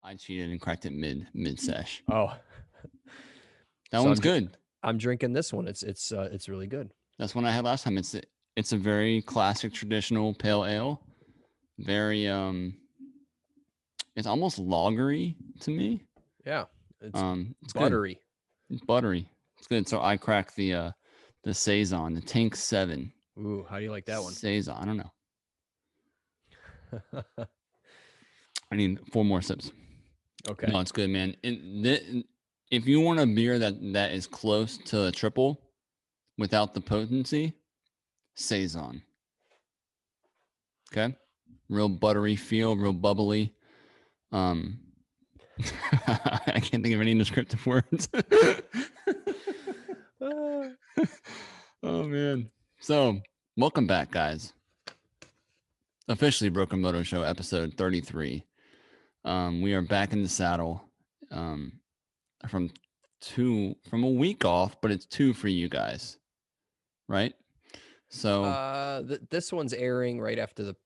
I cheated and cracked it mid sesh. Oh, That so one's good. I'm drinking this one. It's really good. That's one I had last time. It's a very classic traditional pale ale. Very it's almost lagery to me. Yeah, it's It's good. buttery. It's buttery. It's good. So I cracked the saison, the Tank 7 Ooh, how do you like that one? saison. I don't know. I need 4 more sips. Okay. No, it's good, man. If you want a beer that is close to a triple without the potency, saison. Okay, real buttery feel, real bubbly. Um, I can't think of any descriptive words. Oh man. So welcome back, guys. Officially Broken Moto Show episode 33. We are back in the saddle. From a week off, but it's 2 for you guys. Right? So this one's airing right after the.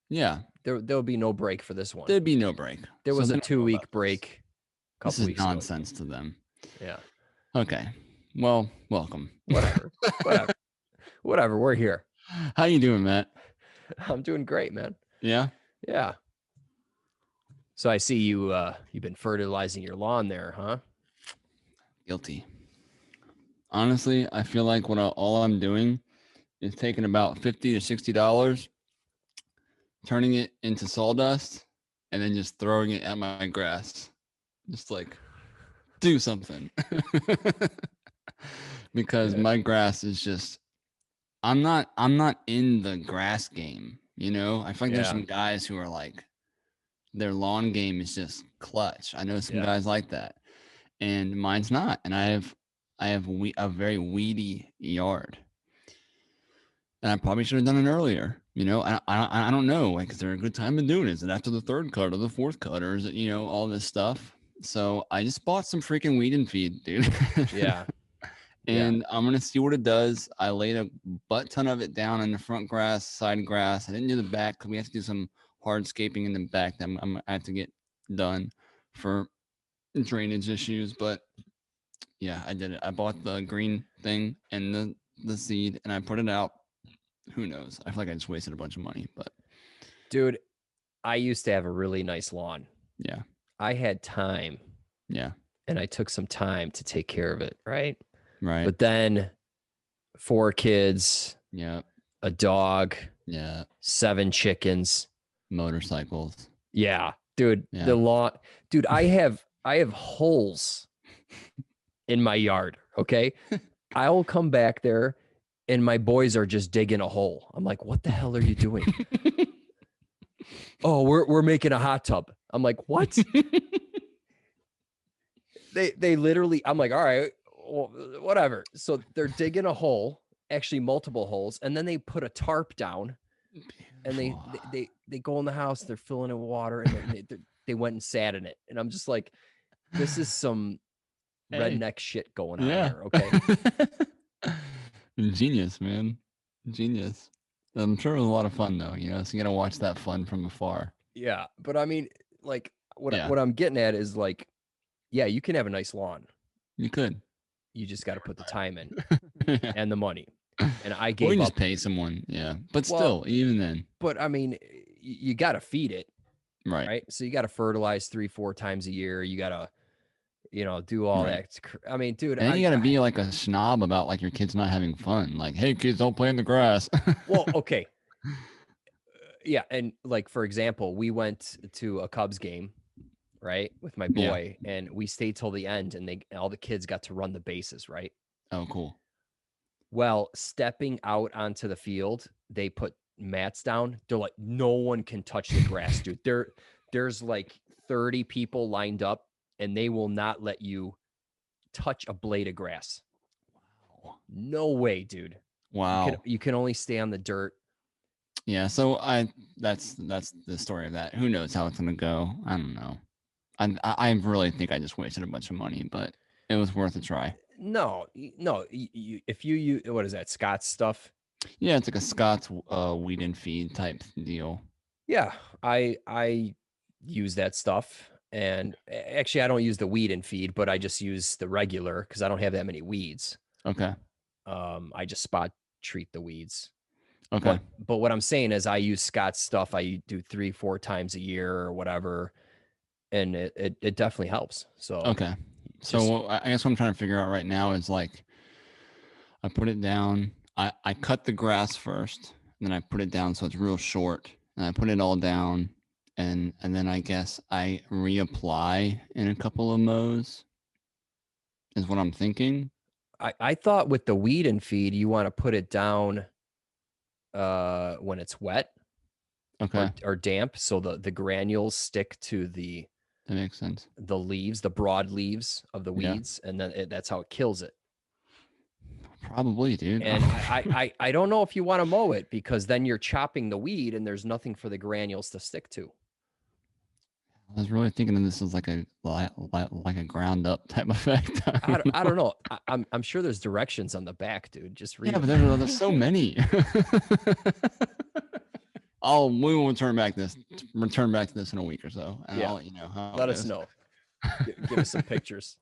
yeah. There'll be no break for this one. There'd be no break. There was a 2-week break. This is nonsense to them. Yeah. Okay. Well, welcome. Whatever. We're here. How you doing, Matt? I'm doing great, man. Yeah. Yeah. So I see you've been fertilizing your lawn there, huh? Guilty. Honestly, I feel like all I'm doing is taking about $50 to $60, turning it into sawdust, and then just throwing it at my grass. Just like do something. Because my grass is just I'm not in the grass game, you know? I feel like there's some guys who are like their lawn game is just clutch. I know some guys like that. And mine's not. And I have a very weedy yard. And I probably should have done it earlier. You know, I don't know. Like, is there a good time to do it? Is it after the 3rd cut or the 4th cut, or is it, you know, all this stuff? So I just bought some freaking weed and feed, dude. Yeah. And I'm gonna see what it does. I laid a butt ton of it down in the front grass, side grass. I didn't do the back because we have to do some hardscaping in the back that I have to get done for drainage issues. But yeah, I did it. I bought the green thing and the seed, and I put it out. Who knows? I feel like I just wasted a bunch of money, but dude, I used to have a really nice lawn. Yeah. I had time. Yeah. And I took some time to take care of it, right? Right. But then 4 kids, yeah, a dog, 7 chickens, motorcycles. Yeah, dude, the lawn, dude, I have holes in my yard, okay? I will come back there and my boys are just digging a hole. I'm like, "What the hell are you doing?" "Oh, we're making a hot tub." I'm like, "What?" They literally, I'm like, "All right, well, whatever." So they're digging a hole, actually multiple holes, and then they put a tarp down, and they go in the house, they're filling it with water, and then they went and sat in it, and I'm just like, this is some redneck shit going on here, okay? Genius, man, genius. I'm sure it was a lot of fun though, you know. So you gotta watch that fun from afar. Yeah, but I mean, like, what I'm getting at is like, yeah, you can have a nice lawn. You could. You just got to put the time in and the money. And I gave or you up. Just pay someone, But still, even then. But I mean, you got to feed it, right? So you got to fertilize 3-4 times a year. You got to, do all that. I mean, dude, and you got to be like a snob about like your kids not having fun. Like, hey, kids, don't play in the grass. Well, okay. Yeah, and like for example, we went to a Cubs game, right, with my boy, and we stayed till the end, and all the kids got to run the bases, right? Oh, cool. Well, stepping out onto the field, they put mats down. They're like, no one can touch the grass, dude. There's like 30 people lined up, and they will not let you touch a blade of grass. Wow. No way, dude. Wow. You can only stay on the dirt. Yeah, so that's the story of that. Who knows how it's gonna go? I don't know. I really think I just wasted a bunch of money, but it was worth a try. No. If you what is that, Scott's stuff? Yeah, it's like a Scott's weed and feed type deal. Yeah, I use that stuff, And actually, I don't use the weed and feed, but I just use the regular because I don't have that many weeds. Okay. I just spot treat the weeds. Okay. But what I'm saying is I use Scott's stuff. I do 3-4 times a year or whatever. And it definitely helps. So, okay. So I guess what I'm trying to figure out right now is like, I put it down. I cut the grass first, and then I put it down so it's real short, and I put it all down, and then I guess I reapply in a couple of mows. Is what I'm thinking. I thought with the weed and feed, you want to put it down when it's wet, okay, or damp, so the granules stick to that makes sense. The leaves, the broad leaves of the weeds, and then that's how it kills it. Probably, dude. And I don't know if you want to mow it because then you're chopping the weed and there's nothing for the granules to stick to. I was really thinking of this as like a ground up type effect. I don't know. I'm sure there's directions on the back, dude. Just read. Yeah, but there's so many. We will return back to this in a week or so, and I'll let you know how. Let us know. Give us some pictures.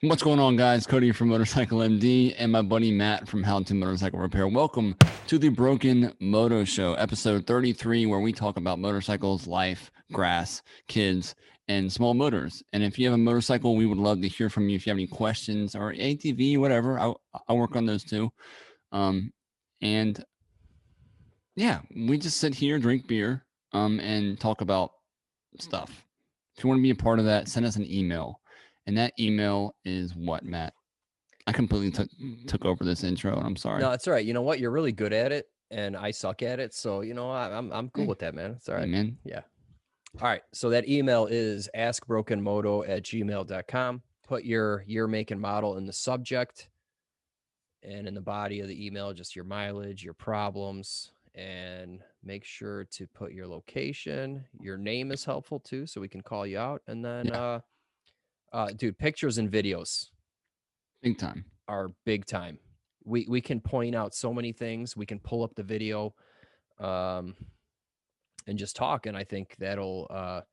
What's going on, guys? Cody from MotorcycleMD and my buddy Matt from How to Motorcycle Repair. Welcome to the Broken Moto Show, episode 33, where we talk about motorcycles, life, grass, kids, and small motors. And if you have a motorcycle, we would love to hear from you. If you have any questions or ATV, whatever, I'll work on those too. And yeah, we just sit here, drink beer, and talk about stuff. If you want to be a part of that, send us an email. And that email is what, Matt? I completely took over this intro, and I'm sorry. No, it's all right. You know what? You're really good at it, and I suck at it. So, you know, I'm cool with that, man. It's all right. Man. Yeah. All right. So that email is askbrokenmoto@gmail.com. Put your year, make, and model in the subject, and in the body of the email, just your mileage, your problems, and make sure to put your location. Your name is helpful too, so we can call you out. And then, dude, pictures and videos, big time, are big time. We can point out so many things. We can pull up the video, and just talk. And I think that'll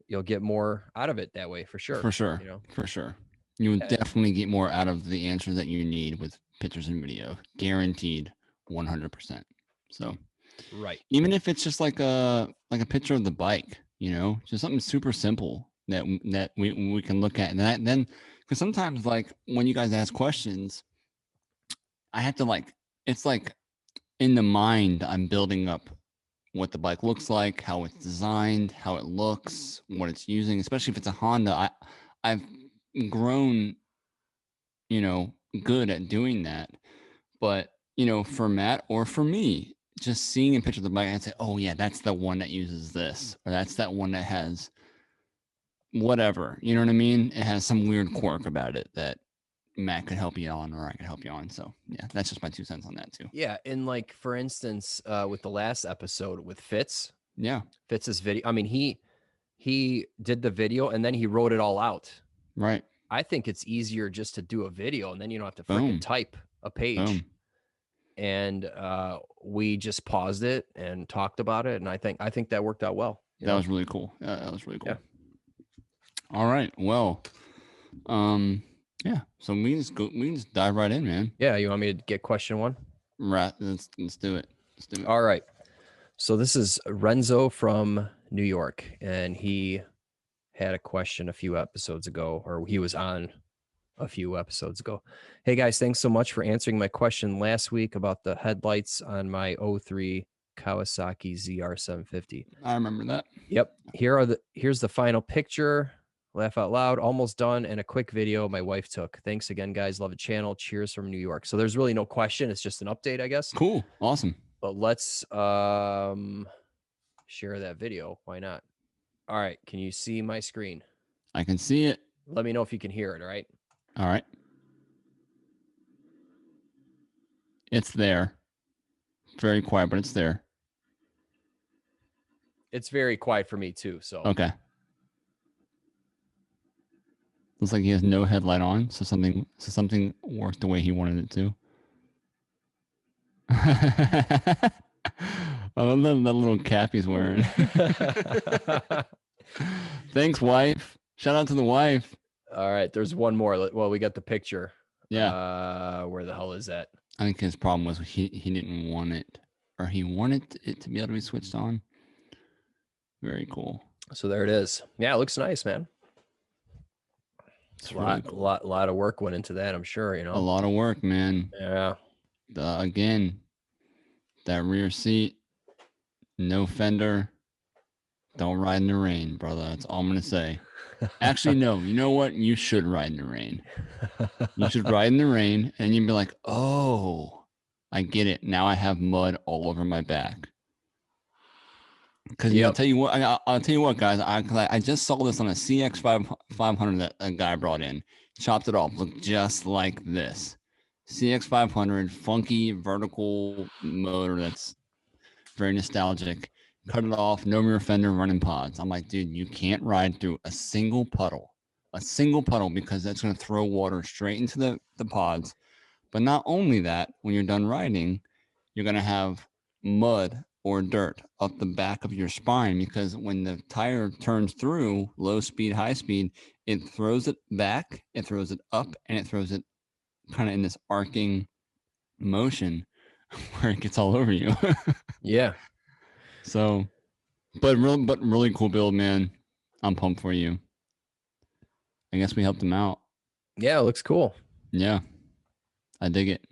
you'll get more out of it that way, for sure. For sure, you know, for sure. You would definitely get more out of the answers that you need with pictures and video, guaranteed, 100%. So, right. Even if it's just like a picture of the bike, you know, just something super simple that we can look at, and then because sometimes, like, when you guys ask questions, I have to it's like in the mind I'm building up what the bike looks like, how it's designed, how it looks, what it's using, especially if it's a Honda. I've grown, you know, good at doing that. But, you know, for Matt or for me, just seeing a picture of the bike, I'd say, oh yeah, that's the one that uses this, or that's that one that has whatever, you know what I mean? It has some weird quirk about it that Matt could help you on, or I could help you on. So yeah, that's just my 2 cents on that too. Yeah. And like, for instance, with the last episode with Fitz's video, I mean, he did the video and then he wrote it all out. Right. I think it's easier just to do a video, and then you don't have to freaking type a page. Boom. And we just paused it and talked about it, and I think that worked out well. That was really cool. That was really cool. Yeah. All right. Well, yeah. So we just dive right in, man. Yeah. You want me to get question one? Right. Let's do it. All right. So this is Renzo from New York, and he had a question a few episodes ago, or he was on a few episodes ago. Hey guys, thanks so much for answering my question last week about the headlights on my 03 Kawasaki ZR750. I remember that. Yep. Here's the final picture. Laugh out loud. Almost done. And a quick video my wife took. Thanks again, guys. Love the channel. Cheers from New York. So there's really no question. It's just an update, I guess. Cool. Awesome. But let's share that video. Why not? All right. Can you see my screen? I can see it. Let me know if you can hear it. All right. All right. It's there. Very quiet, but it's there. It's very quiet for me too. So okay. Looks like he has no headlight on, so something worked the way he wanted it to. I love that little cap he's wearing. Thanks, wife. Shout out to the wife. All right, there's one more. Well, we got the picture. Yeah. Where the hell is that? I think his problem was he didn't want it, or he wanted it to be able to be switched on. Very cool. So there it is. Yeah, it looks nice, man. It's really cool. lot of work went into that, I'm sure, you know. A lot of work, man. Yeah. Again, that rear seat, no fender. Don't ride in the rain, brother. That's all I'm gonna say. Actually, no. You know what? You should ride in the rain. You should ride in the rain, and you'd be like, "Oh, I get it. Now I have mud all over my back." Because I'll tell you what, I'll tell you what, guys. I just saw this on a CX500 that a guy brought in. Chopped it off, looked just like this. CX500, funky vertical motor that's very nostalgic. Cut it off, no rear fender, running pods. I'm like, dude, you can't ride through a single puddle, because that's going to throw water straight into the pods. But not only that, when you're done riding, you're going to have mud or dirt up the back of your spine, because when the tire turns through low speed, high speed, it throws it back, it throws it up, and it throws it kind of in this arcing motion where it gets all over you. Yeah. So, but really cool build, man. I'm pumped for you. I guess we helped him out. Yeah, it looks cool. Yeah, I dig it.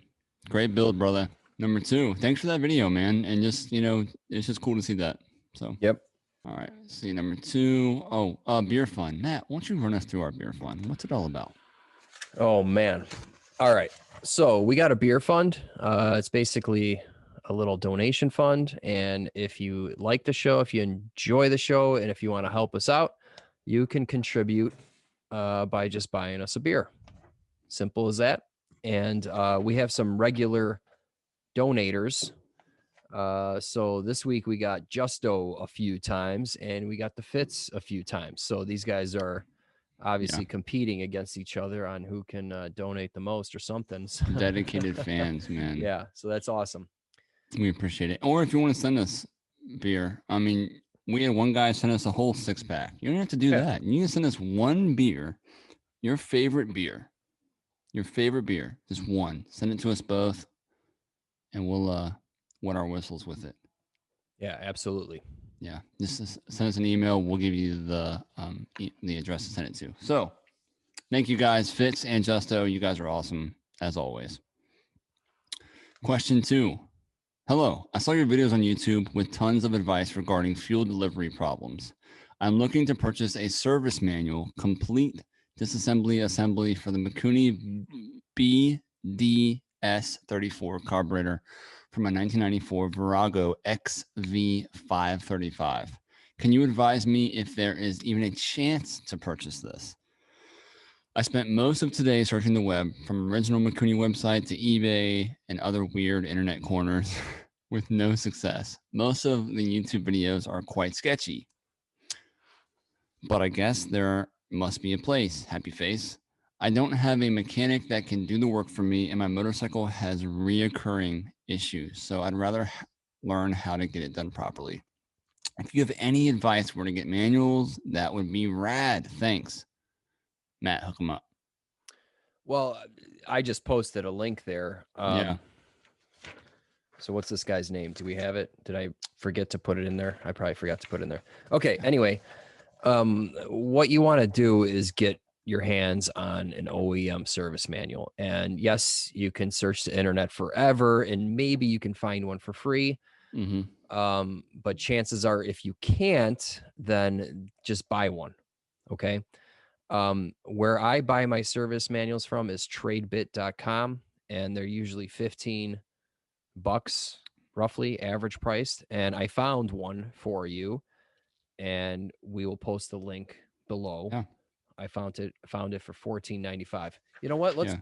Great build, brother. Number 2. Thanks for that video, man. And just, it's just cool to see that. So, yep. All right. See number 2. Oh, beer fun. Matt, why don't you run us through our beer fun? What's it all about? Oh man. All right. So we got a beer fund. It's basically a little donation fund. And if you like the show, if you enjoy the show, and if you want to help us out, you can contribute by just buying us a beer. Simple as that. And we have some regular donators. So this week we got Justo a few times, and we got the Fitz a few times. So these guys are obviously competing against each other on who can donate the most or something. Dedicated fans, man. Yeah, so that's awesome. We appreciate it. Or if you want to send us beer, I mean, we had one guy send us a whole 6-pack. You don't have to do that. You can send us one beer, your favorite beer, just one. Send it to us both, and we'll wet our whistles with it. Yeah, absolutely. Yeah, just send us an email. We'll give you the address to send it to. So, thank you guys, Fitz and Justo. You guys are awesome as always. Question 2. Hello, I saw your videos on YouTube with tons of advice regarding fuel delivery problems. I'm looking to purchase a service manual, complete disassembly assembly for the Mikuni BDS 34 carburetor from a 1994 Virago XV535. Can you advise me if there is even a chance to purchase this? I spent most of today searching the web, from original Mikuni website to eBay and other weird internet corners with no success. Most of the YouTube videos are quite sketchy, but I guess there must be a place. Happy face. I don't have a mechanic that can do the work for me, and my motorcycle has reoccurring issues, so I'd rather learn how to get it done properly. If you have any advice where to get manuals, that would be rad. Thanks. Matt, hook them up. Well, I just posted a link there. Yeah. So what's this guy's name? Do we have it? Did I forget to put it in there? I probably forgot to put it in there. Okay. Anyway, what you want to do is get your hands on an OEM service manual. And yes, you can search the internet forever, and maybe you can find one for free. Mm-hmm. But chances are, if you can't, then just buy one. Okay. Where I buy my service manuals from is tradebit.com, and they're usually $15 roughly, average priced. And I found one for you, and we will post the link below. Yeah. I found it for $14.95. You know what? Let's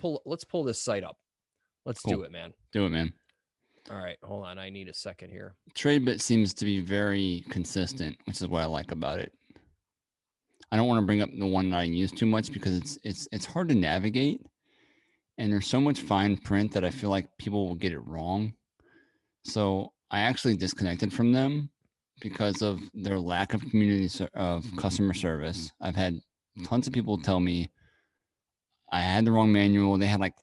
pull this site up. Let's do it, man. Do it, man. All right, hold on. I need a second here. TradeBit seems to be very consistent, which is what I like about it. I don't want to bring up the one that I use too much because it's hard to navigate, and there's so much fine print that I feel like people will get it wrong. So I actually disconnected from them because of their lack of customer service. I've had tons of people tell me I had the wrong manual. They had like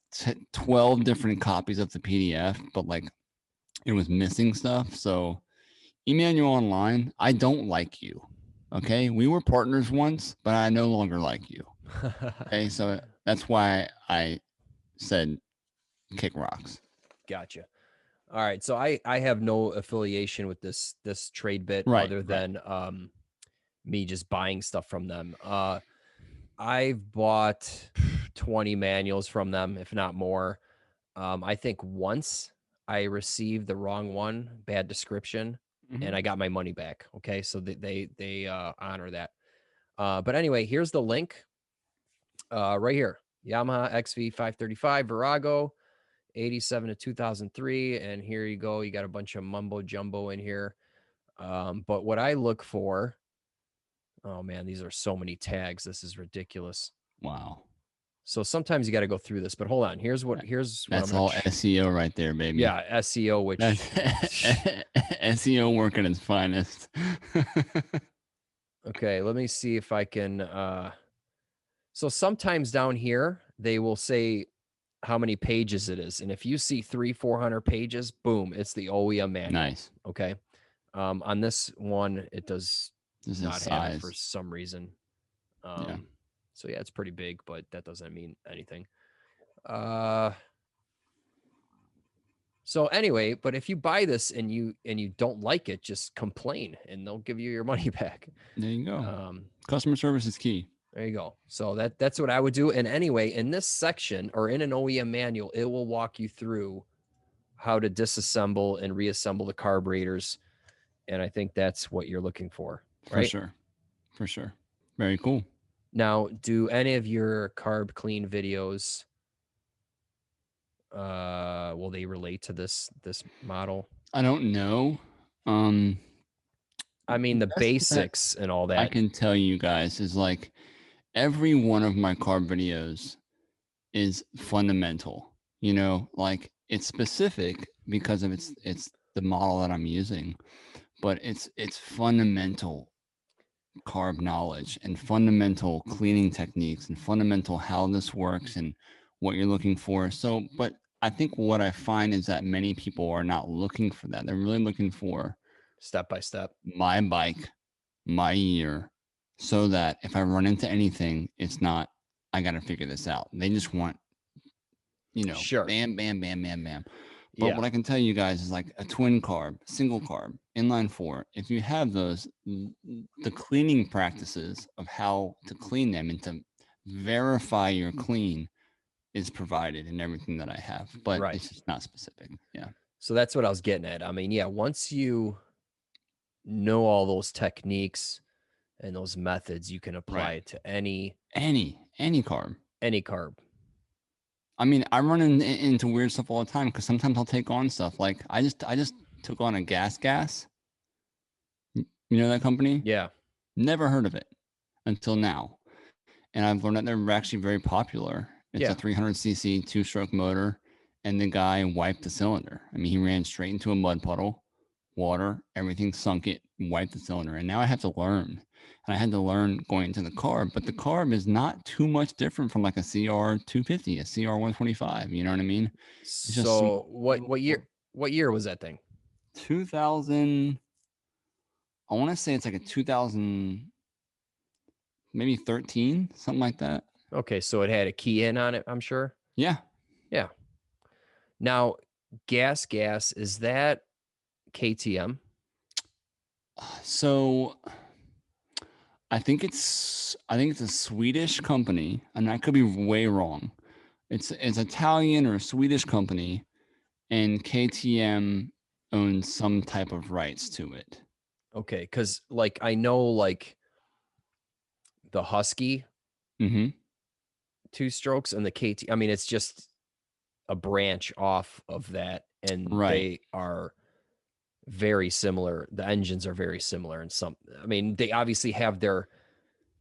12 different copies of the PDF, but like it was missing stuff. So Emmanuel Online, I don't like you. Okay. We were partners once, but I no longer like you. Okay. So that's why I said kick rocks. Gotcha. All right. So I have no affiliation with this trade bit other than me just buying stuff from them. I've bought 20 manuals from them, if not more. I think once I received the wrong one, bad description, and I got my money back. Okay. So they honor that. But anyway, here's the link right here. Yamaha XV535 Virago, 87 to 2003. And here you go. You got a bunch of mumbo jumbo in here. But what I look for, oh man, these are so many tags. This is ridiculous. Wow. So sometimes you got to go through this, but hold on. Here's what that's all SEO right there, baby. Yeah, SEO, which SEO working its finest. Okay, let me see if I can. So sometimes down here they will say how many pages it is, and if you see 300-400 pages, boom, it's the OEM manual. Nice. Okay. On this one, it does not have it for some reason. Yeah. So yeah, it's pretty big, but that doesn't mean anything. So anyway, but if you buy this and you don't like it, just complain and they'll give you your money back. There you go. Customer service is key. There you go. So that's what I would do. And anyway, in this section or in an OEM manual, it will walk you through how to disassemble and reassemble the carburetors. And I think that's what you're looking for. Right? For sure. Very cool. Now, do any of your carb clean videos, will they relate to this model? I don't know. I mean, the basics and all that. I can tell you guys is like every one of my carb videos is fundamental. You know, like it's specific because of it's the model that I'm using, but it's fundamental carb knowledge and fundamental cleaning techniques and fundamental how this works and what you're looking for. So, but I think what I find is that many people are not looking for that. They're really looking for step by step, my bike, my year, so that if I run into anything, it's not, I got to figure this out. They just want, you know, bam, bam, bam, bam, bam. But what I can tell you guys is like a twin carb, single carb, inline four. If you have those, the cleaning practices of how to clean them and to verify your clean is provided in everything that I have, but it's just not specific. Yeah. So that's what I was getting at. I mean, yeah, once you know all those techniques and those methods, you can apply it to any carb. Any carb. I mean, I run into weird stuff all the time because sometimes I'll take on stuff. Like I just took on a gas. You know that company? Yeah. Never heard of it until now. And I've learned that they're actually very popular. It's a 300cc 2-stroke motor, and the guy wiped the cylinder. I mean, he ran straight into a mud puddle, water, everything sunk it, wiped the cylinder. And now I have to learn. And I had to learn going into the carb, but the carb is not too much different from like a CR250, a CR125. You know what I mean? It's so what year was that thing? 2000. I want to say it's like a 2000, maybe 13, something like that. Okay, so it had a key in on it, I'm sure. Yeah. Yeah. Now, gas, is that KTM? So I think it's a Swedish company, and I could be way wrong. It's Italian or a Swedish company, and KTM owns some type of rights to it. Okay, because like I know like the Husky 2 strokes and the KT. I mean, it's just a branch off of that, and they are very similar. The engines are very similar in some. I mean, they obviously have their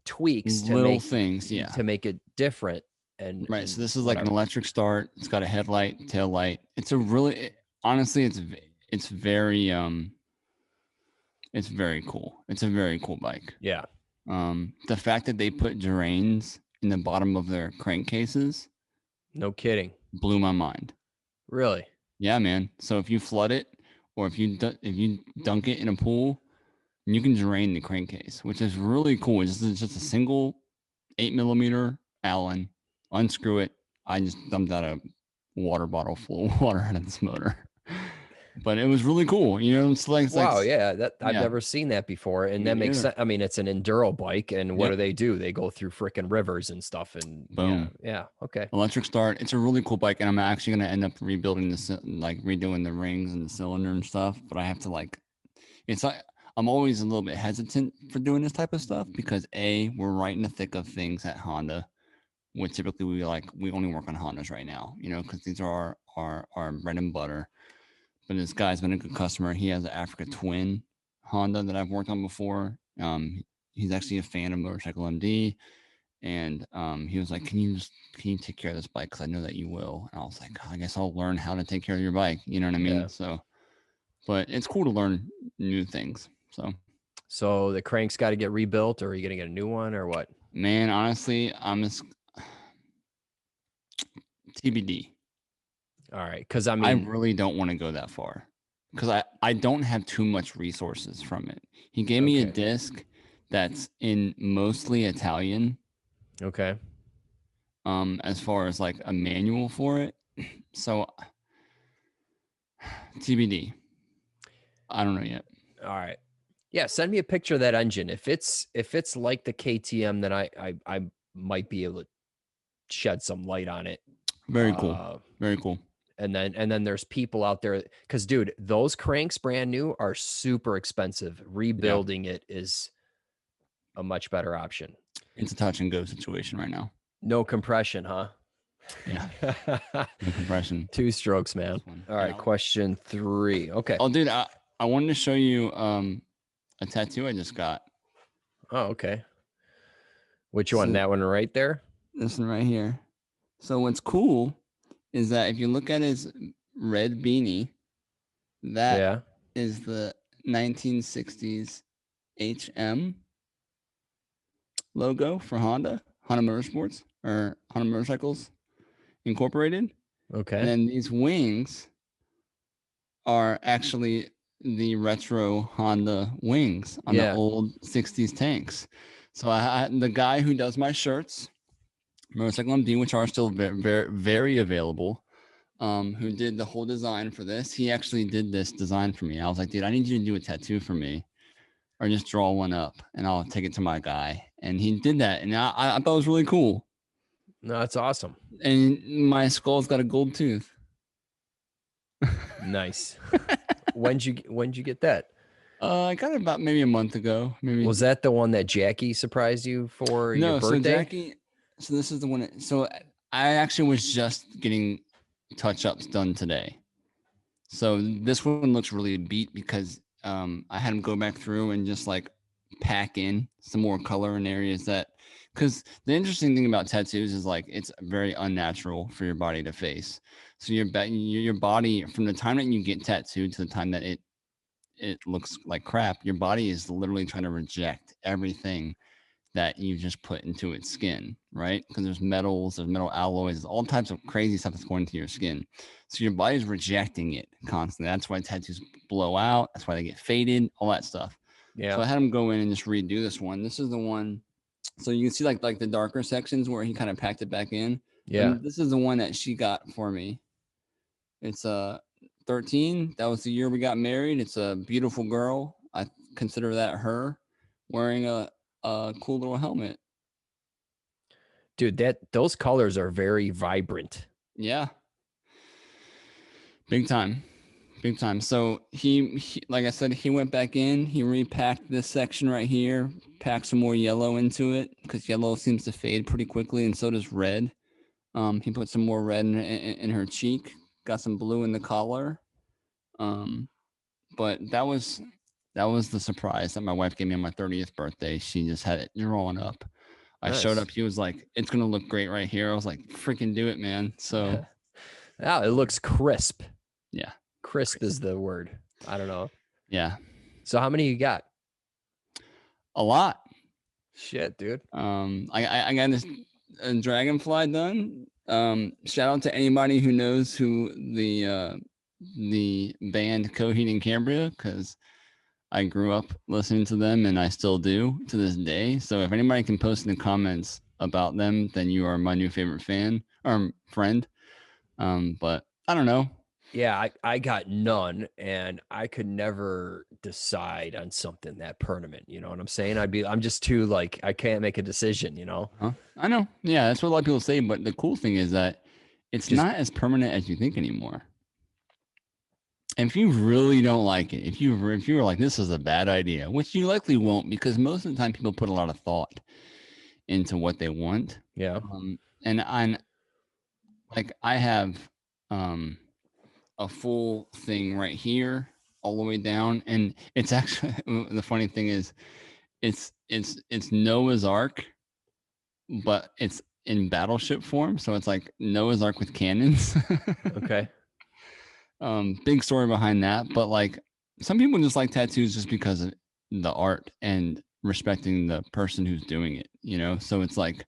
tweaks to make it different. And so this is like an electric start. It's got a headlight, tail light. It's a really honestly, it's very It's very cool. It's a very cool bike. Yeah. The fact that they put drains in the bottom of their crankcases, no kidding, blew my mind. Really? Yeah, man. So if you flood it, or if you dunk it in a pool, you can drain the crankcase, which is really cool. It's just a single 8mm Allen. Unscrew it. I just dumped out a water bottle full of water out of this motor. But it was really cool. You know, it's like, wow, yeah, that I've yeah. never seen that before. And that makes sense. I mean, it's an enduro bike, and what do? They go through freaking rivers and stuff, and boom. Yeah. Okay. Electric start. It's a really cool bike, and I'm actually going to end up rebuilding this, like redoing the rings and the cylinder and stuff. But I have to it's like, I'm always a little bit hesitant for doing this type of stuff because we're right in the thick of things at Honda, which typically we only work on Hondas right now, you know, because these are our bread and butter. But this guy's been a good customer. He has an Africa Twin Honda that I've worked on before. He's actually a fan of MotorcycleMD, and he was like, "Can you take care of this bike? Because I know that you will." And I was like, "I guess I'll learn how to take care of your bike." You know what I mean? Yeah. So, but it's cool to learn new things. So the crank's got to get rebuilt, or are you going to get a new one, or what? Man, honestly, I'm TBD. All right, because I mean, I really don't want to go that far because I don't have too much resources from it. He gave me a disc that's in mostly Italian. Okay. As far as like a manual for it, so TBD. I don't know yet. All right. Yeah, send me a picture of that engine. If it's like the KTM, then I might be able to shed some light on it. Very cool. Very cool. And then there's people out there, because dude, those cranks brand new are super expensive. Rebuilding it is a much better option. It's a touch and go situation right now. No compression, huh? Yeah. No compression. 2 strokes, man. All right, question 3. Okay. Oh, dude, I wanted to show you a tattoo I just got. Oh, okay. Which one? That one right there? This one right here. So what's cool is that if you look at his red beanie, that is the 1960s HM logo for Honda Motorsports, or Honda Motorcycles Incorporated. Okay. And then these wings are actually the retro Honda wings on the old 60s tanks. So the guy who does my shirts, MotorcycleMD, which are still very, very, very available, who did the whole design for this, he actually did this design for me. I was like, dude, I need you to do a tattoo for me, or just draw one up, and I'll take it to my guy. And he did that, and I thought it was really cool. No, that's awesome. And my skull's got a gold tooth. Nice. When'd you get that? I got it about maybe a month ago. Maybe. Was that the one that Jackie surprised you for your birthday? So this is the one. So I actually was just getting touch-ups done today. So this one looks really beat because I had him go back through and just like pack in some more color in areas that, because the interesting thing about tattoos is like it's very unnatural for your body to face. So your body, from the time that you get tattooed to the time that it looks like crap, your body is literally trying to reject everything that you just put into its skin, right? Because there's metals, there's metal alloys, all types of crazy stuff that's going into your skin. So your body's rejecting it constantly. That's why tattoos blow out. That's why they get faded, all that stuff. Yeah. So I had him go in and just redo this one. This is the one. So you can see like the darker sections where he kind of packed it back in. Yeah. And this is the one that she got for me. It's 13. That was the year we got married. It's a beautiful girl. I consider that her wearing a cool little helmet. Dude, those colors are very vibrant. Yeah. Big time. Big time. So he like I said, he went back in, he repacked this section right here, packed some more yellow into it because yellow seems to fade pretty quickly, and so does red. He put some more red in her cheek, got some blue in the collar. But that was the surprise that my wife gave me on my 30th birthday. She just had it drawn up. I showed up. He was like, "It's going to look great right here." I was like, "Freaking do it, man." So yeah, it looks crisp. Yeah. Crisp is the word. I don't know. Yeah. So how many you got? A lot. Shit, dude. I got this Dragonfly done. Shout out to anybody who knows who the band Coheed and Cambria, because I grew up listening to them and I still do to this day. So if anybody can post in the comments about them, then you are my new favorite fan or friend. But I don't know. Yeah, I got none, and I could never decide on something that permanent. You know what I'm saying? I'm just too like, I can't make a decision, you know? I know. Yeah, that's what a lot of people say. But the cool thing is that it's Just not as permanent as you think anymore. And if you really don't like it, if you were like, this is a bad idea, which you likely won't, because most of the time people put a lot of thought into what they want. yeah. And I'm like, I have a full thing right here all the way down, and it's actually the funny thing is it's Noah's Ark, but it's in battleship form, so it's like Noah's Ark with cannons. Okay. Big story behind that, but like some people just like tattoos just because of the art and respecting the person who's doing it, you know? So it's like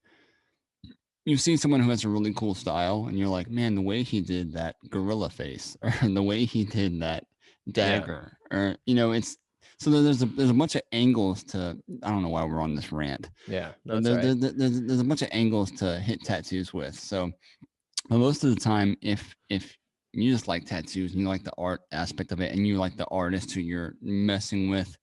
you see someone who has a really cool style and you're like, man, the way he did that gorilla face or the way he did that dagger, or, you know, it's so there's a bunch of angles to, I don't know why we're on this rant. Yeah. No, there's a bunch of angles to hit tattoos with. So most of the time, if you just like tattoos and you like the art aspect of it and you like the artist who you're messing with,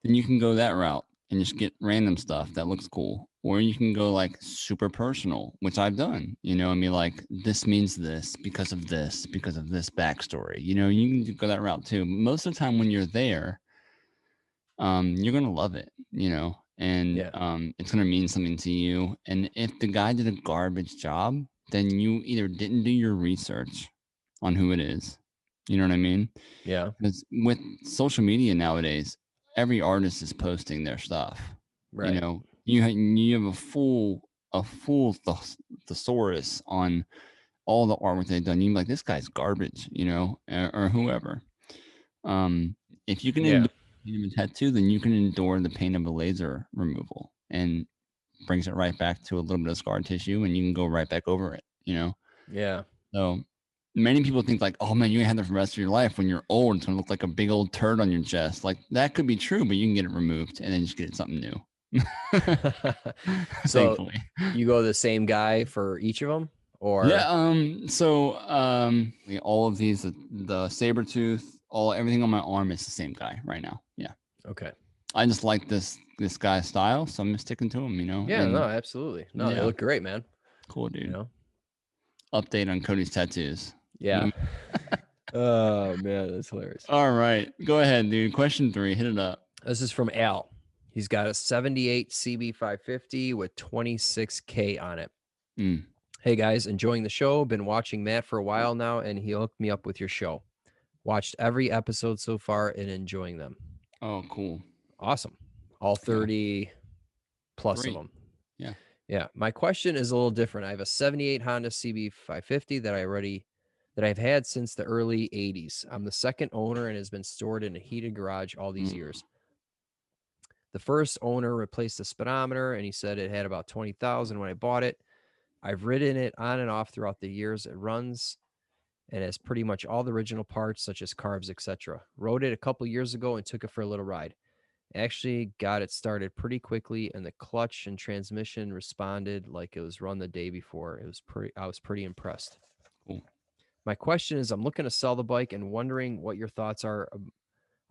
then you can go that route and just get random stuff that looks cool. Or you can go like super personal, which I've done, you know, I mean, like this means this because of this backstory, you know, you can go that route too. Most of the time when you're there, you're going to love it, you know, and it's going to mean something to you. And if the guy did a garbage job, then you either didn't do your research on who it is. You know what I mean? Yeah. Because with social media nowadays, every artist is posting their stuff. Right. You know, you have a full thesaurus on all the artwork they've done. You're like, this guy's garbage, you know, or whoever. If you can endure a tattoo, then you can endure the pain of a laser removal, and brings it right back to a little bit of scar tissue, and you can go right back over it, you know? Yeah. So many people think like, oh man, you have that for the rest of your life. When you're old, it's gonna look like a big old turd on your chest. Like that could be true, but you can get it removed and then just get something new. So Thankfully. you go the same guy for each of them, or all of these, the saber tooth, everything on my arm is the same guy right now. Yeah. Okay. I just like this guy's style, so I'm just sticking to him, you know. Yeah, no, absolutely. No, they look great, man. Cool, dude. You know? Update on Cody's tattoos. Yeah. Oh man, that's hilarious. All right. Go ahead, dude. Question 3. Hit it up. This is from Al. He's got a 78 CB550 with 26K on it. Hey guys, enjoying the show. Been watching Matt for a while now, and he hooked me up with your show. Watched every episode so far and enjoying them. Oh, cool. Awesome. All 30 plus of them. Yeah. Yeah. My question is a little different. I have a 78 Honda CB550 that I've had since the early 80s. I'm the second owner and has been stored in a heated garage all these years. The first owner replaced the speedometer, and he said it had about 20,000 when I bought it. I've ridden it on and off throughout the years. It runs and has pretty much all the original parts, such as carbs, etc. Rode it a couple years ago and took it for a little ride. Actually got it started pretty quickly, and the clutch and transmission responded like it was run the day before. I was pretty impressed. Cool. My question is, I'm looking to sell the bike and wondering what your thoughts are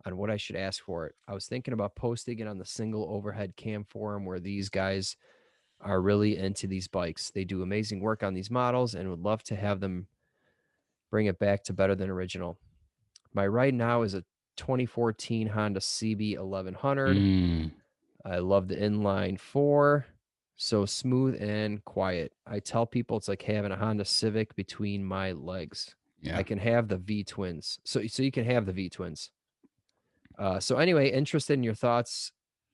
on what I should ask for it. I was thinking about posting it on the single overhead cam forum, where these guys are really into these bikes. They do amazing work on these models and would love to have them bring it back to better than original. My ride now is a 2014 Honda CB 1100. I love the inline 4. So smooth and quiet. I tell people it's like having a Honda Civic between my legs. Yeah. I can have the V twins. So you can have the V twins. So anyway, interested in your thoughts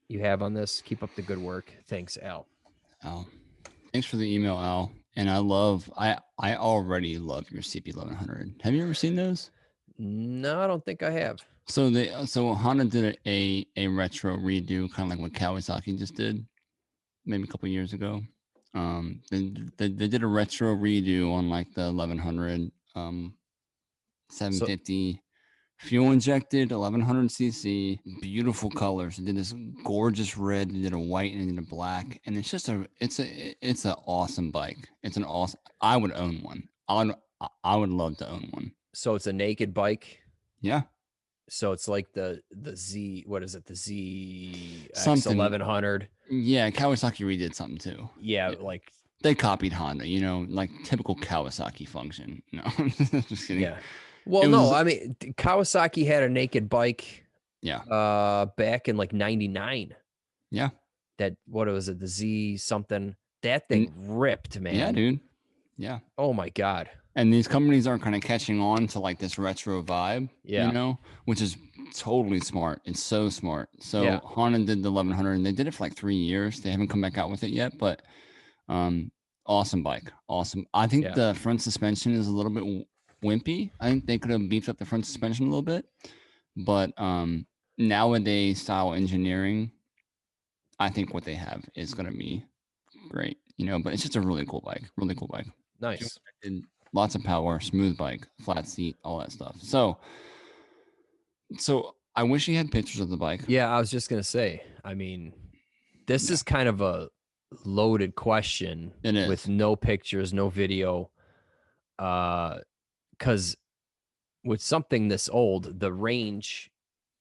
you have on this. Keep up the good work. Thanks, Al. Al, thanks for the email, Al. And I already love your CB 1100. Have you ever seen those? No, I don't think I have. So Honda did a retro redo, kind of like what Kawasaki just did, maybe a couple years ago. They did a retro redo on like the 1100, 750 fuel injected 1100cc, beautiful colors. They did this gorgeous red, they did a white, and they did a black, and it's just it's an awesome bike. It's an awesome. I would own one. I would love to own one. So it's a naked bike. Yeah. So it's like the Z, what is it? The ZX Something 1100. Yeah, Kawasaki redid something too. Yeah, like they copied Honda, like typical Kawasaki function. No, just kidding. Yeah. Well, I mean, Kawasaki had a naked bike. Yeah. Back in like 99. Yeah. That, what was it? The Z something. That thing ripped, man. Yeah, dude. Yeah. Oh my God. And these companies are kind of catching on to like this retro vibe, which is totally smart. It's so smart. So Honda did the 1100 and they did it for like 3 years. They haven't come back out with it yet, but awesome bike. Awesome. I think the front suspension is a little bit wimpy. I think they could have beefed up the front suspension a little bit, but nowadays style engineering, I think what they have is going to be great, but it's just a really cool bike. Nice. Lots of power, smooth bike, flat seat, all that stuff. So I wish he had pictures of the bike. Yeah, I was just going to say, I mean, this is kind of a loaded question. It is. With no pictures, no video. Because with something this old, the range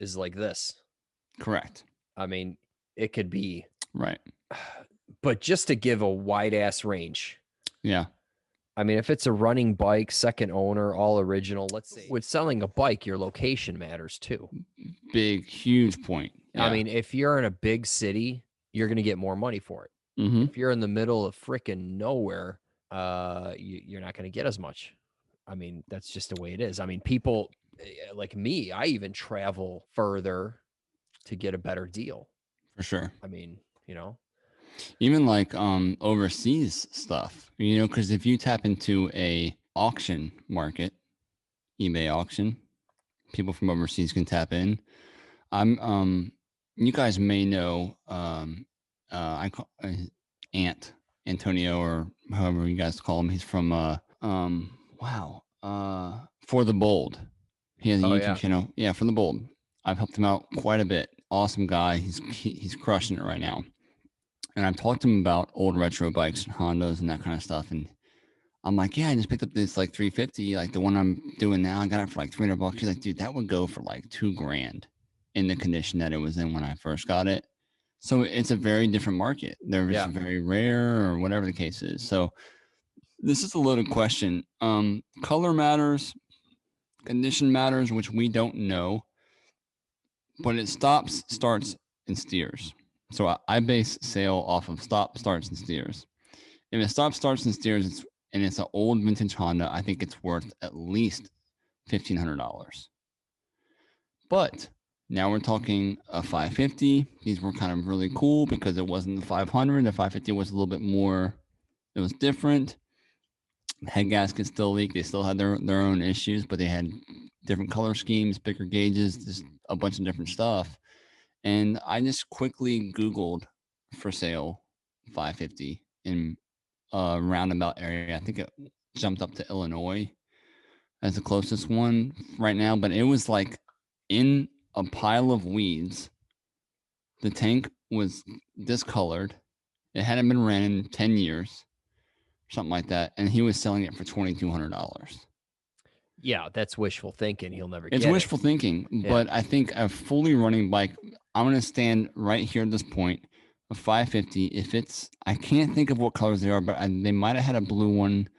is like this. Correct. I mean, it could be. Right. But just to give a wide ass range. Yeah. I mean, if it's a running bike, second owner, all original, let's say with selling a bike, your location matters too. Big, huge point. Yeah. I mean, if you're in a big city, you're going to get more money for it. Mm-hmm. If you're in the middle of freaking nowhere, you're not going to get as much. I mean, that's just the way it is. I mean, people like me, I even travel further to get a better deal. For sure. I mean, even like overseas stuff, because if you tap into a auction market, eBay auction, people from overseas can tap in. You guys may know I call Antonio, or however you guys call him. He's from For the Bold. He has a YouTube channel. Yeah, For the Bold. I've helped him out quite a bit. Awesome guy. He's crushing it right now. And I've talked to him about old retro bikes and Hondas and that kind of stuff. And I'm like, yeah, I just picked up this like 350, like the one I'm doing now. I got it for like $300. He's like, dude, that would go for like $2,000 in the condition that it was in when I first got it. So it's a very different market. They're just very rare, or whatever the case is. So this is a loaded question. Color matters, condition matters, which we don't know, but it stops, starts, and steers. So I base sale off of stop, starts, and steers. If it stops, starts, and steers, it's an old vintage Honda, I think it's worth at least $1,500. But now we're talking a 550. These were kind of really cool because it wasn't the 500. The 550 was a little bit more, it was different. Head gaskets still leak. They still had their own issues, but they had different color schemes, bigger gauges, just a bunch of different stuff. And I just quickly Googled for sale 550 in a roundabout area. I think it jumped up to Illinois as the closest one right now, but it was like in a pile of weeds. The tank was discolored. It hadn't been ran in 10 years, something like that. And he was selling it for $2,200. Yeah, that's wishful thinking. He'll never get it. It's wishful thinking, but I think a fully running bike, I'm going to stand right here at this point, a 550. If it's, I can't think of what colors they are, but they might have had a blue one.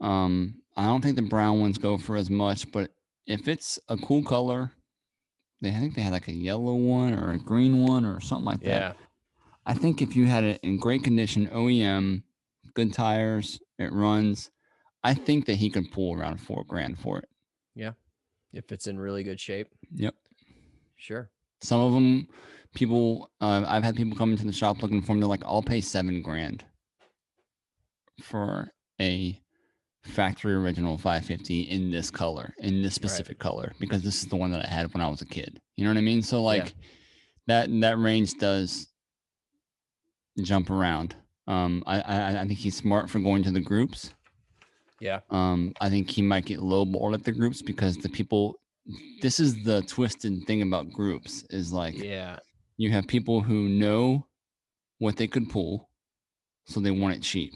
I don't think the brown ones go for as much, but if it's a cool color, I think they had like a yellow one or a green one or something like that. Yeah. I think if you had it in great condition, OEM, good tires, it runs, I think that he could pull around $4,000 for it. Yeah. If it's in really good shape. Yep. Sure. Some of them, people, I've had people come into the shop looking for them. They're like, I'll pay $7,000 for a factory original 550 in this color, in this specific color, because this is the one that I had when I was a kid. You know what I mean? So like that range does jump around. I think he's smart for going to the groups. Yeah. I think he might get lowballed at the groups because the people. This is the twisted thing about groups is like, you have people who know what they could pull, so they want it cheap.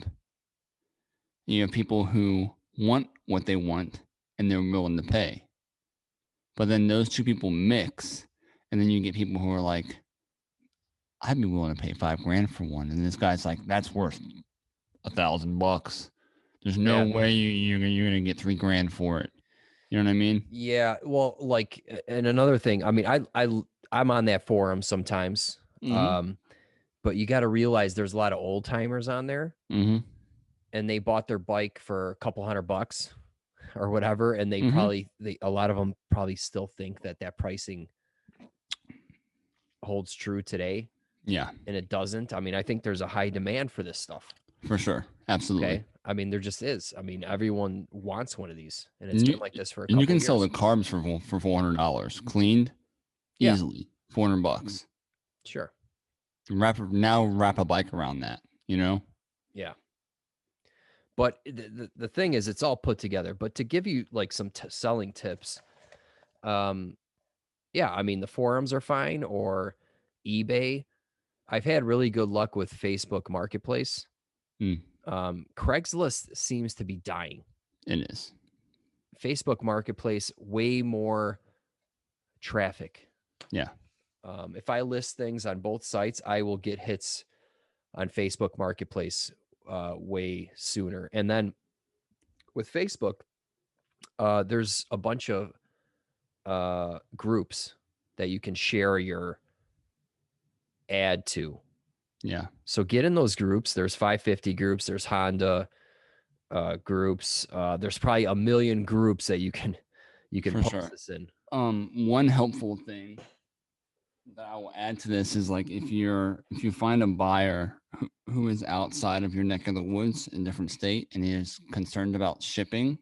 You have people who want what they want and they're willing to pay. But then those two people mix, and then you get people who are like, I'd be willing to pay $5,000 for one. And this guy's like, that's worth $1,000. There's no way you're gonna get $3,000 for it. You know what I mean? Yeah. Well, like, and another thing, I mean, I'm on that forum sometimes. But you got to realize there's a lot of old timers on there, and they bought their bike for a couple $100 or whatever, and they probably a lot of them probably still think that pricing holds true today. Yeah. And it doesn't. I mean, I think there's a high demand for this stuff. For sure. Absolutely. Okay. I mean, there just is. I mean, everyone wants one of these, and it's been like this for a couple And you can years. sell the carbs for $400 cleaned, easily $400. Sure. Wrap a bike around that, you know? Yeah. But the thing is, it's all put together. But to give you like some selling tips, I mean, the forums are fine, or eBay. I've had really good luck with Facebook Marketplace. Craigslist seems to be dying. It is. Facebook Marketplace, way more traffic. Yeah. If I list things on both sites, I will get hits on Facebook Marketplace way sooner. And then with Facebook, there's a bunch of groups that you can share your ad to. Yeah. So get in those groups. There's 550 groups. There's Honda groups. There's probably a million groups that you can post this in. One helpful thing that I will add to this is like, if you find a buyer who is outside of your neck of the woods in a different state and is concerned about shipping,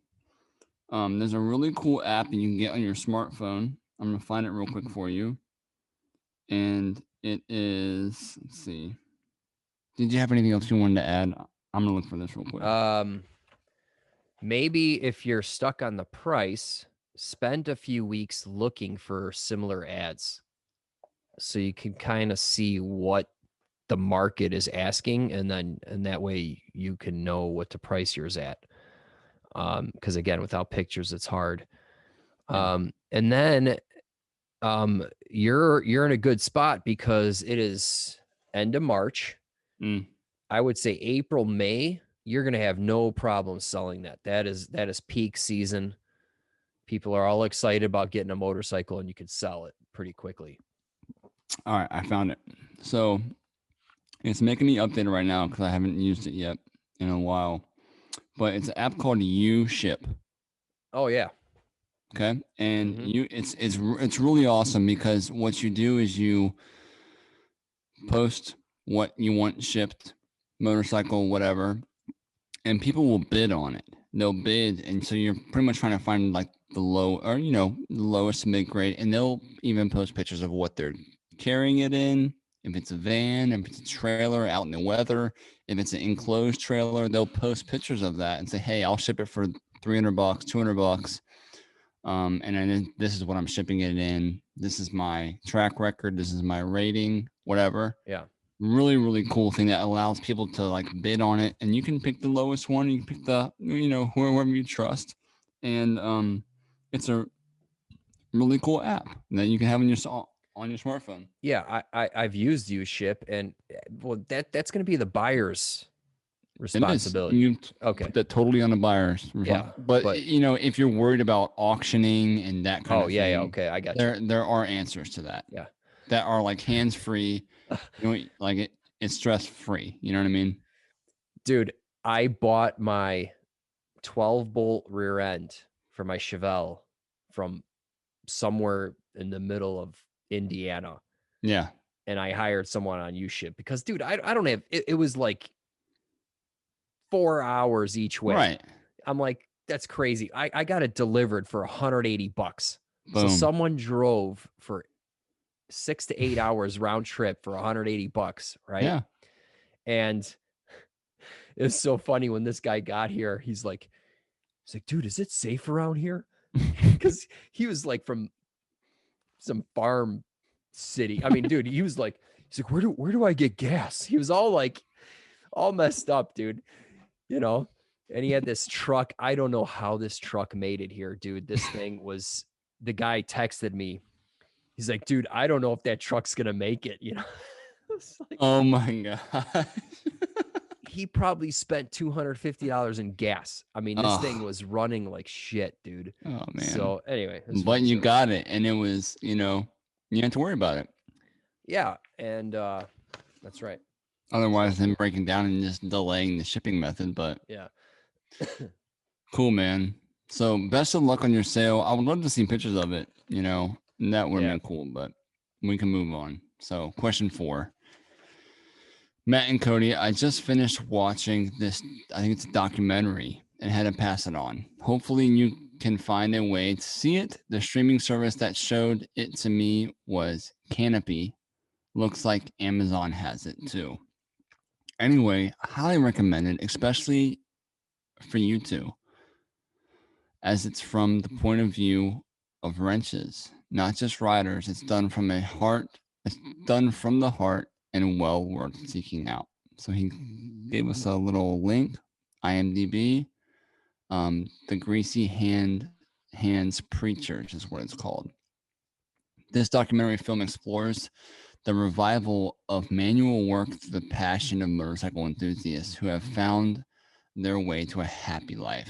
there's a really cool app that you can get on your smartphone. I'm gonna find it real quick for you. And it is, let's see. Did you have anything else you wanted to add? I'm gonna look for this real quick. Maybe if you're stuck on the price, spend a few weeks looking for similar ads, so you can kind of see what the market is asking, and that way you can know what to price yours at. Because again, without pictures, it's hard. And then you're in a good spot because it is end of March. I would say April, May, you're going to have no problem selling that. That is peak season. People are all excited about getting a motorcycle, and you can sell it pretty quickly. All right, I found it. So it's making me update it right now because I haven't used it yet in a while. But it's an app called UShip. Oh yeah. Okay. And it's really awesome because what you do is you post what you want shipped, motorcycle, whatever, and people will bid on it. They'll bid, and so you're pretty much trying to find like the low, or the lowest mid grade, and they'll even post pictures of what they're carrying it in. If it's a van, if it's a trailer out in the weather, if it's an enclosed trailer, they'll post pictures of that and say, hey, I'll ship it for $300, $200. And then this is what I'm shipping it in. This is my track record. This is my rating, whatever. Yeah. Really, really cool thing that allows people to like bid on it. And you can pick the lowest one. You can pick the, whoever you trust. And it's a really cool app that you can have on your smartphone. Yeah, I've used UShip, and well, that's going to be the buyer's responsibility. You put that totally on the buyer's. Yeah, but if you're worried about auctioning and that kind of thing, yeah, okay, I got you. There are answers to that. Yeah, that are like hands free. Like it's stress free. You know what I mean, dude? I bought my 12-bolt rear end for my Chevelle from somewhere in the middle of Indiana. Yeah. And I hired someone on UShip because, dude, I don't have it was like 4 hours each way. Right. I'm like, that's crazy. I got it delivered for $180. Boom. So someone drove for 6 to 8 hours round trip for $180, right? Yeah. And it's so funny when this guy got here, he's like, dude, is it safe around here? Because he was like from some farm city. I mean, dude, he's like, where do I get gas? He was all messed up, dude. You know, and he had this truck. I don't know how this truck made it here, dude. This thing was, the guy texted me. He's like, dude, I don't know if that truck's gonna make it, you know. Like, oh my God. He probably spent $250 in gas. I mean, this thing was running like shit, dude. Oh man. So anyway, but you got it, and it was, you know, you had to worry about it. Yeah, and that's right. Otherwise, them breaking down and just delaying the shipping method. But yeah. Cool, man. So best of luck on your sale. I would love to see pictures of it, you know, and that would have been cool, but we can move on. So question 4. Matt and Cody, I just finished watching this, I think it's a documentary, and had to pass it on. Hopefully you can find a way to see it. The streaming service that showed it to me was Canopy. Looks like Amazon has it too. Anyway, I highly recommend it, especially for you two, as it's from the point of view of wrenches, not just riders. It's done from the heart and well worth seeking out. So he gave us a little link, IMDb, the Greasy Hands Preachers is what it's called. This documentary film explores the revival of manual work through the passion of motorcycle enthusiasts who have found their way to a happy life.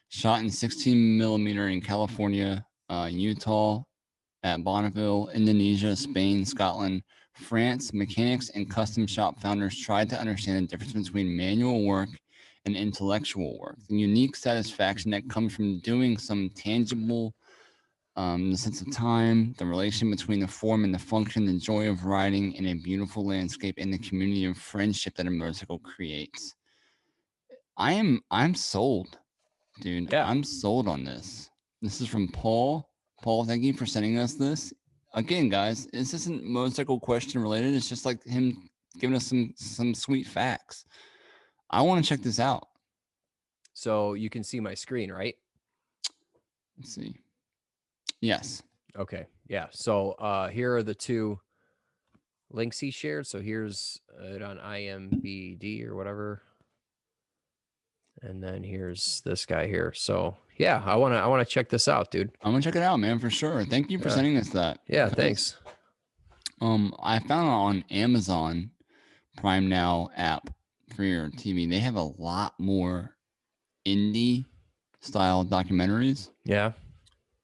Shot in 16mm in California, Utah, at Bonneville, Indonesia, Spain, Scotland, France, mechanics and custom shop founders tried to understand the difference between manual work and intellectual work. The unique satisfaction that comes from doing some tangible, the sense of time, the relation between the form and the function, the joy of riding in a beautiful landscape, and the community of friendship that a motorcycle creates. I'm sold, dude. Yeah. I'm sold on this. This is from Paul. Paul, thank you for sending us this. Again, guys, this isn't motorcycle question related. It's just like him giving us some sweet facts. I want to check this out. So you can see my screen, right? Let's see. Yes. Okay. Yeah. So here are the 2 links he shared. So here's it on IMBD or whatever. And then here's this guy here. So yeah, I wanna check this out, dude. I'm gonna check it out, man, for sure. Thank you for sending us that. Yeah, thanks. I found it on Amazon Prime Now app for your TV. They have a lot more indie style documentaries. Yeah.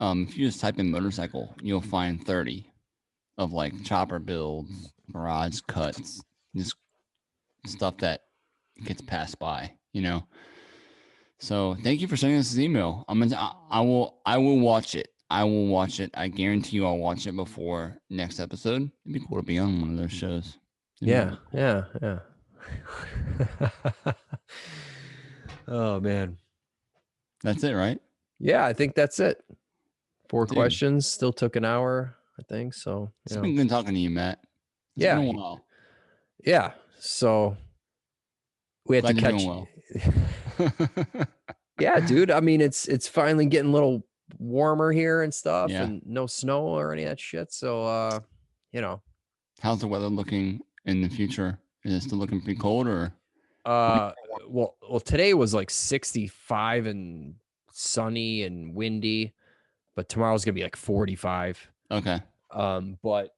If you just type in motorcycle, you'll find 30 of like chopper builds, garage cuts, just stuff that gets passed by, you know. So thank you for sending us this email. I will watch it. I will watch it. I guarantee you I'll watch it before next episode. It'd be cool to be on one of those shows. Yeah. Oh man. That's it, right? Yeah, I think that's it. 4 questions. Still took an hour, I think. So it's been good talking to you, Matt. It's been a while. Yeah. So we had to catch. Well. Yeah, dude. I mean, it's finally getting a little warmer here and stuff, and no snow or any of that shit. So, you know, how's the weather looking in the future? Is it still looking pretty cold, or? Well, today was like 65 and sunny and windy, but tomorrow's gonna be like 45. Okay. But let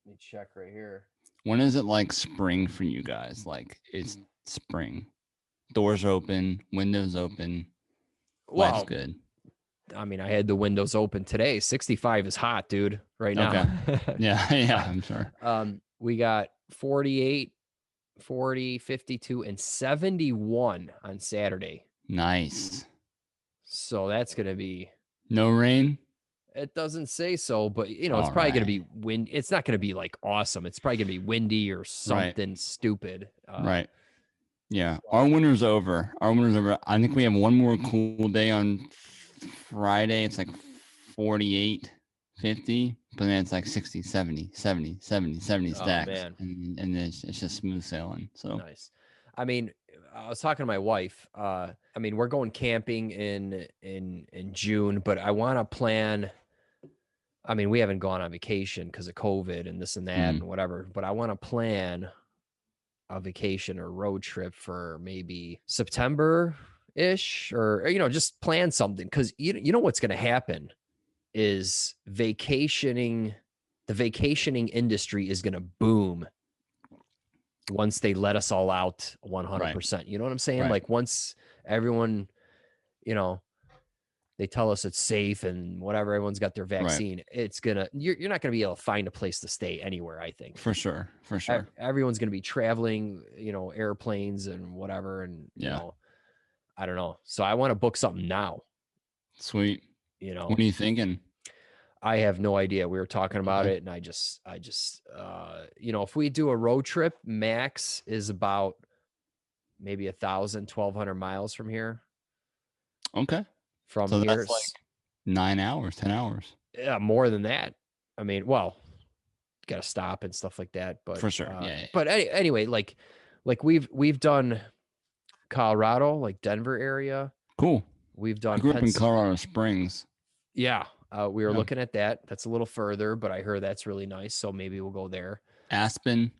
me check right here. When is it like spring for you guys? Like it's spring. Doors open, windows open. Well, life's good. I mean, I had the windows open today. 65 is hot, dude, right now. Okay. Yeah, I'm sure. We got 48, 40, 52, and 71 on Saturday. Nice. So that's going to be... No rain? It doesn't say so, but, you know, it's probably going to be wind. It's not going to be like awesome. It's probably going to be windy or something stupid. Right. Yeah, our winter's over. Our winter's over. I think we have one more cool day on Friday. It's like 48, 50, but then it's like 60, 70 stacks. Man. And it's just smooth sailing. So nice. I mean, I was talking to my wife. I mean, we're going camping in June, but I want to plan. I mean, we haven't gone on vacation because of COVID and this and that and whatever, but I want to plan a vacation or road trip for maybe September ish, or just plan something, because you know what's going to happen is the vacationing industry is going to boom once they let us all out 100%. Right. You know what I'm saying? Right. Like once everyone, they tell us it's safe and whatever, everyone's got their vaccine, right. It's gonna, you're not gonna be able to find a place to stay anywhere, I think. For sure. Everyone's gonna be traveling, airplanes and whatever, and I don't know. So I want to book something now. Sweet. What are you thinking? I have no idea. We were talking about it, and I just, if we do a road trip, max is about maybe 1,200 miles from here. Okay. From so here, that's like 9 hours, 10 hours. Yeah, more than that. I mean, well, got to stop and stuff like that, but for sure. Yeah. But anyway, like we've done Colorado, like Denver area. Cool. We've done. I grew up in Colorado Springs. Yeah, we were looking at that. That's a little further, but I heard that's really nice. So maybe we'll go there. Aspen's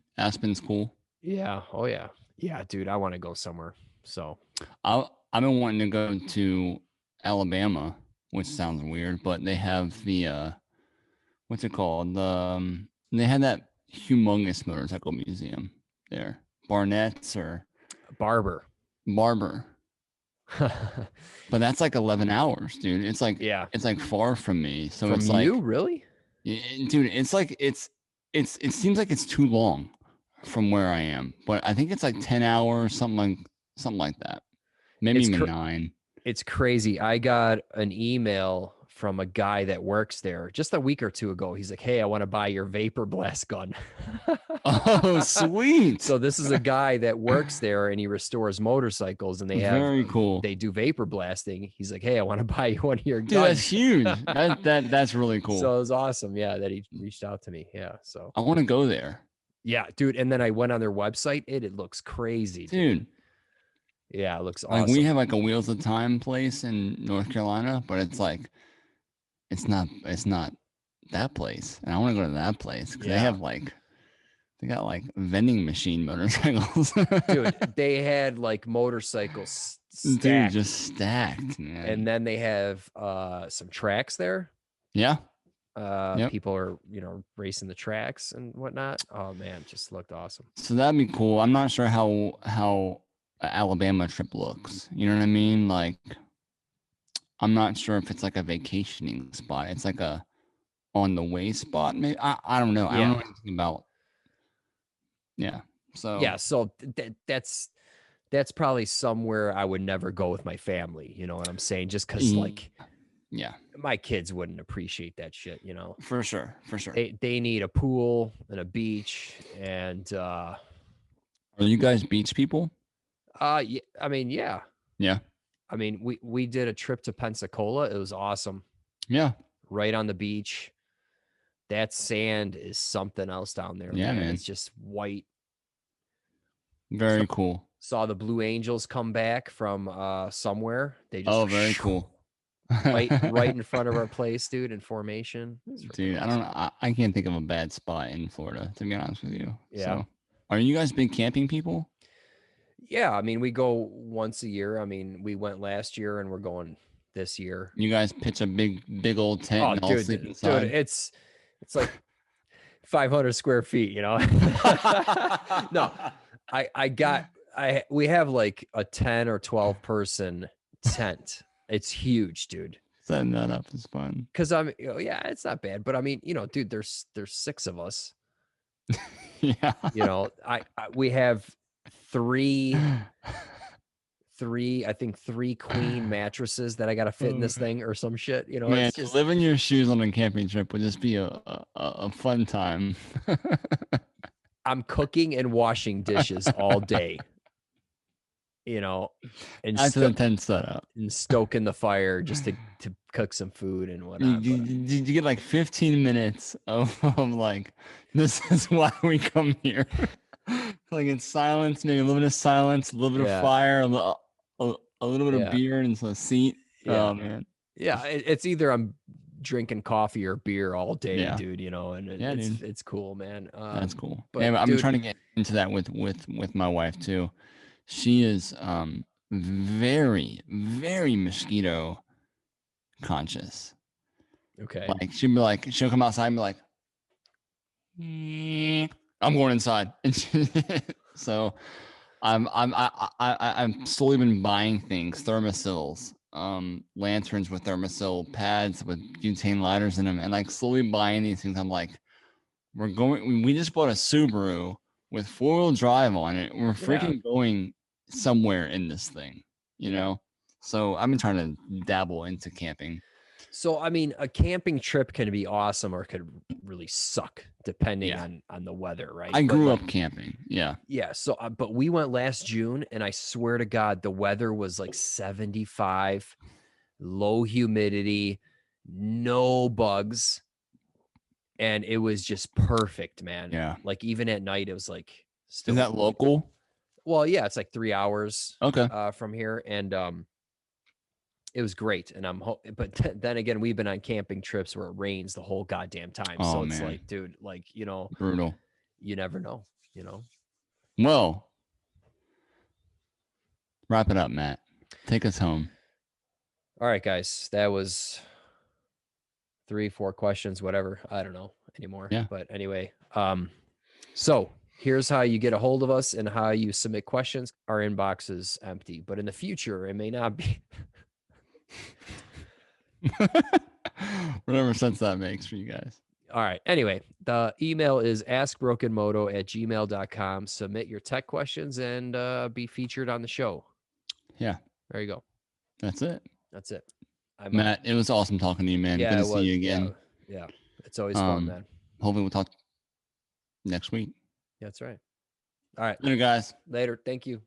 cool. Yeah. Oh yeah. Yeah, dude. I want to go somewhere. So I've been wanting to go to Alabama, which sounds weird, but they have the what's it called? They had that humongous motorcycle museum there. Barnett's or Barber. But that's like 11 hours, dude. It's like it's like far from me. So from it's like you, really? Dude, it's like it seems like it's too long from where I am. But I think it's like 10 hours, something like that. Maybe even 9. It's crazy. I got an email from a guy that works there just a week or two ago. He's like, "Hey, I want to buy your vapor blast gun." Oh, sweet. So this is a guy that works there and he restores motorcycles, and they have very cool. They do vapor blasting. He's like, "Hey, I want to buy you one of your guns." Dude, that's huge. That's really cool. So it was awesome. Yeah, that he reached out to me. Yeah. So I want to go there. Yeah, dude. And then I went on their website. It looks crazy, dude. Yeah, it looks awesome. Like we have like a Wheels of Time place in North Carolina, but it's like it's not that place. And I want to go to that place because they got like vending machine motorcycles. Dude, they had like motorcycles stacked. Dude, just stacked, man. And then they have some tracks there. Yeah. People are, racing the tracks and whatnot. Oh man, just looked awesome. So that'd be cool. I'm not sure how Alabama trip looks. You know what I mean? Like, I'm not sure if it's like a vacationing spot. It's like a on the way spot. Maybe I don't know. I don't know anything about. Yeah. So that's probably somewhere I would never go with my family. You know what I'm saying? Just because my kids wouldn't appreciate that shit. For sure. They need a pool and a beach and. Are you guys beach people? Yeah, I mean, yeah. Yeah. I mean, we did a trip to Pensacola. It was awesome. Yeah. Right on the beach. That sand is something else down there. Yeah, man. It's just white. Very cool. Saw the Blue Angels come back from somewhere. They just very cool. right in front of our place, dude, in formation. Dude, I don't know. I can't think of a bad spot in Florida, to be honest with you. Yeah. So, are you guys big camping people? Yeah, I mean, we go once a year. I mean, we went last year and we're going this year. You guys pitch a big old tent and all sleep inside? Dude, it's like 500 square feet, No, we have like a 10 or 12 person tent. It's huge, dude. Setting that up is fun. Cause it's not bad, but I mean, dude, there's 6 of us. Yeah. We have three queen mattresses that I got to fit in this thing or some shit. Man, it's just living your shoes on a camping trip would just be a fun time. I'm cooking and washing dishes all day. you know, and That's an intense setup. and stoking the fire just to cook some food and whatnot. You get like 15 minutes of like, this is why we come here. Like in silence, maybe a little bit of silence, a little bit of fire, a little bit of beer and some seat. Yeah. Oh man. Yeah, it's either I'm drinking coffee or beer all day, dude, you know, and it's cool, man. That's cool. But yeah, I'm dude, trying to get into that with my wife too. She is very, very mosquito conscious. Okay. Like she'll come outside and be like, I'm going inside. So I'm slowly been buying things, thermosills, lanterns with thermosil pads with butane lighters in them, and like slowly buying these things. I'm like, we just bought a Subaru with 4-wheel drive on it. We're freaking going somewhere in this thing, you know? So I've been trying to dabble into camping. So, I mean, a camping trip can be awesome or could really suck depending on the weather, right? I grew up camping. Yeah. Yeah. So, but we went last June and I swear to God, the weather was like 75, low humidity, no bugs. And it was just perfect, man. Yeah. Like even at night, it was like still. Is that local? Well, yeah, it's like 3 hours from here. And it was great. And but then again, we've been on camping trips where it rains the whole goddamn time. Oh, so it's man. like, dude, like, you know, brutal. You never know, you know. Well, wrap it up, Matt. Take us home. All right, guys. That was 3-4 questions, whatever. I don't know anymore. Yeah. But anyway, so here's how you get a hold of us and how you submit questions. Our inbox is empty, but in the future, it may not be. Whatever sense that makes for you guys. All right. Anyway, the email is askbrokenmoto@gmail.com. Submit your tech questions and be featured on the show. Yeah. There you go. That's it. That's it. Matt, it was awesome talking to you, man. Yeah, good to see you again. Yeah. It's always fun, man. Hopefully we'll talk next week. That's right. All right. Later, guys. Later. Thank you.